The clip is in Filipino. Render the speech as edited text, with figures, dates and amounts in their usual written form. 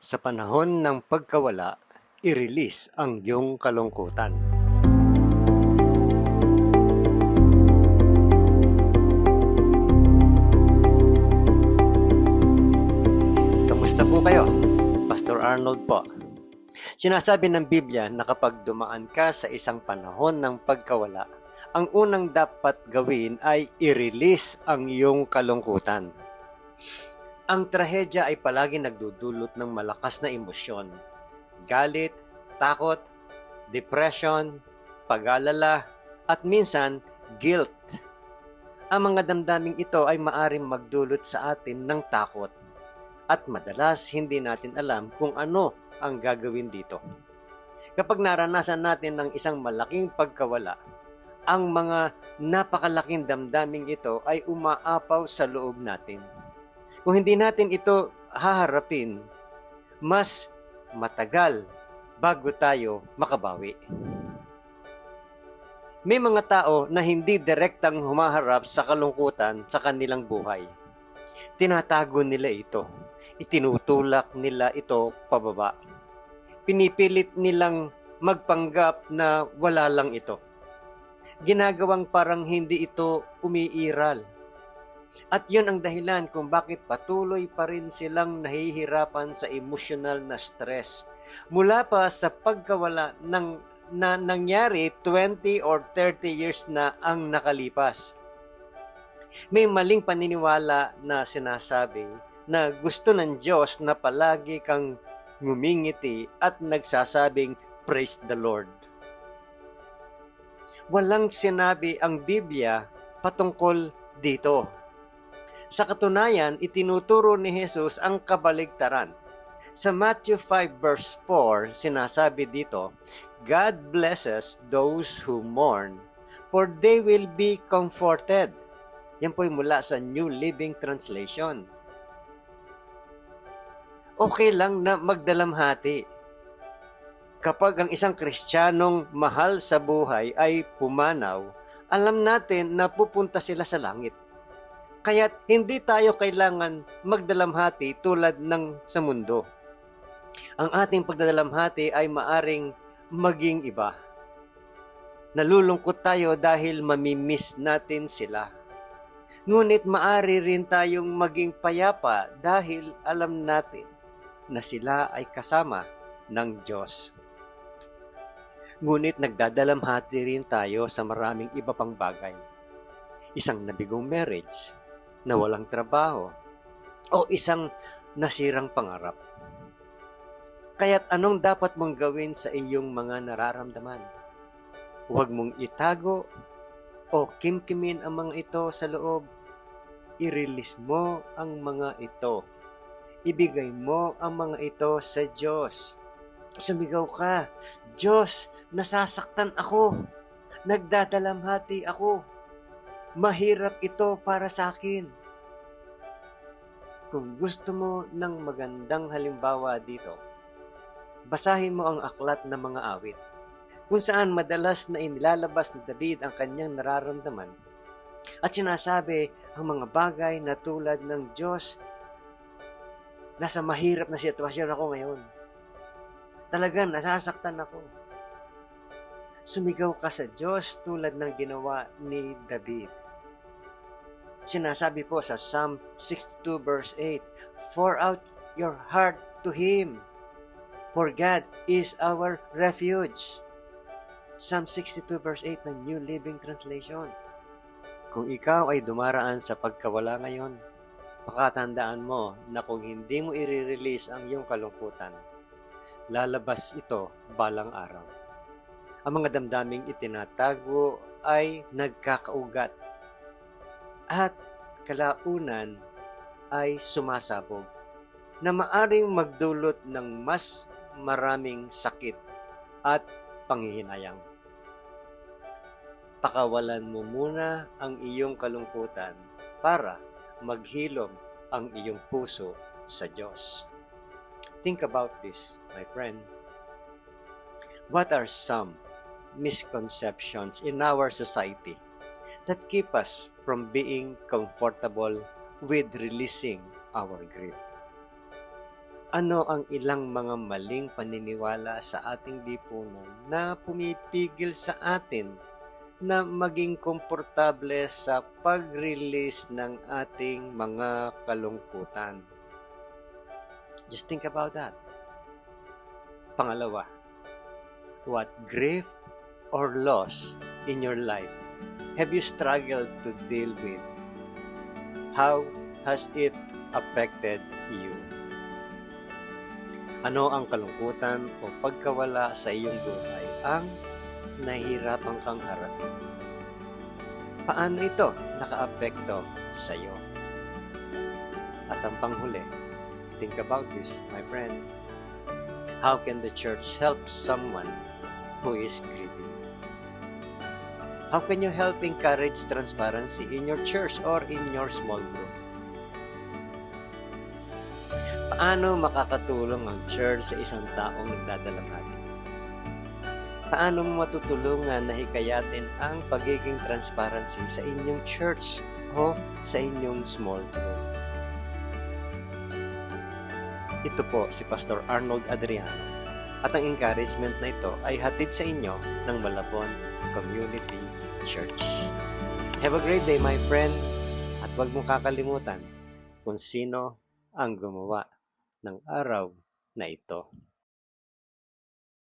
Sa panahon ng pagkawala, i-release ang iyong kalungkutan. Kamusta po kayo? Pastor Arnold po. Sinasabi ng Biblia na kapag dumaan ka sa isang panahon ng pagkawala, ang unang dapat gawin ay i-release ang iyong kalungkutan. Ang trahedya ay palagi nagdudulot ng malakas na emosyon. Galit, takot, depression, pag-alala, at minsan, guilt. Ang mga damdaming ito ay maaring magdulot sa atin ng takot. At madalas hindi natin alam kung ano ang gagawin dito. Kapag naranasan natin ng isang malaking pagkawala, ang mga napakalaking damdaming ito ay umaapaw sa loob natin. Kung hindi natin ito haharapin, mas matagal bago tayo makabawi. May mga tao na hindi direktang humaharap sa kalungkutan sa kanilang buhay. Tinatago nila ito. Itinutulak nila ito pababa. Pinipilit nilang magpanggap na wala lang ito. Ginagawang parang hindi ito umiiral. At yun ang dahilan kung bakit patuloy pa rin silang nahihirapan sa emotional na stress. Mula pa sa pagkawala na nangyari 20 or 30 years na ang nakalipas. May maling paniniwala na sinasabi na gusto ng Diyos na palagi kang ngumingiti at nagsasabing, "Praise the Lord." Walang sinabi ang Biblia patungkol dito. Sa katunayan, itinuturo ni Jesus ang kabaligtaran. Sa Matthew 5 verse 4, sinasabi dito, "God blesses those who mourn, for they will be comforted." Yan po'y mula sa New Living Translation. Okay lang na magdalamhati. Kapag ang isang Kristiyanong mahal sa buhay ay pumanaw, alam natin na pupunta sila sa langit. Kaya't hindi tayo kailangan magdalamhati tulad ng sa mundo. Ang ating pagdadalamhati ay maaring maging iba. Nalulungkot tayo dahil mamimiss natin sila. Ngunit maari rin tayong maging payapa dahil alam natin na sila ay kasama ng Diyos. Ngunit nagdadalamhati rin tayo sa maraming iba pang bagay. Isang nabigong marriage, na walang trabaho, o isang nasirang pangarap. Kaya't anong dapat mong gawin sa iyong mga nararamdaman? Huwag mong itago o kimkimin ang mga ito sa loob. I-release mo ang mga ito. Ibigay mo ang mga ito sa Diyos. Sumigaw ka, "Diyos, nasasaktan ako. Nagdadalamhati ako. Mahirap ito para sa akin." Kung gusto mo ng magandang halimbawa dito, basahin mo ang aklat ng mga awit, kung saan madalas na inilalabas ni David ang kanyang nararamdaman at sinasabi ang mga bagay na tulad ng, "Diyos, nasa mahirap na sitwasyon ako ngayon. Talagang nasasaktan ako." Sumigaw ka sa Diyos tulad ng ginawa ni David. Sinasabi po sa Psalm 62 verse 8, "Pour out your heart to Him, for God is our refuge." Psalm 62 verse 8 ng New Living Translation. Kung ikaw ay dumaraan sa pagkawala ngayon, pakatandaan mo na kung hindi mo i-release ang iyong kalungkutan, lalabas ito balang araw. Ang mga damdaming itinatago ay nagkakaugat at kalaunan ay sumasabog na maaring magdulot ng mas maraming sakit at panghihinayang. Pakawalan mo muna ang iyong kalungkutan para maghilom ang iyong puso sa Diyos. Think about this, my friend. What are some misconceptions in our society that keep us from being comfortable with releasing our grief? Ano ang ilang mga maling paniniwala sa ating lipunan na pumipigil sa atin na maging komportable sa pag-release ng ating mga kalungkutan? Just think about that. Pangalawa, what grief or loss in your life have you struggled to deal with? How has it affected you? Ano ang kalungkutan o pagkawala sa iyong buhay ang nahihirapan kang harapin? Paano ito nakaapekto sa iyo? At ang panghuli, think about this, my friend. How can the church help someone who is grieving? How can you help encourage transparency in your church or in your small group? Paano makakatulong ang church sa isang taong nagdadalamhati? Paano mo matutulungan na hikayatin ang pagiging transparency sa inyong church o sa inyong small group? Ito po si Pastor Arnold Adriano at ang encouragement na ito ay hatid sa inyo ng Malabon Community Church. Have a great day, my friend, at huwag mong kakalimutan kung sino ang gumawa ng araw na ito.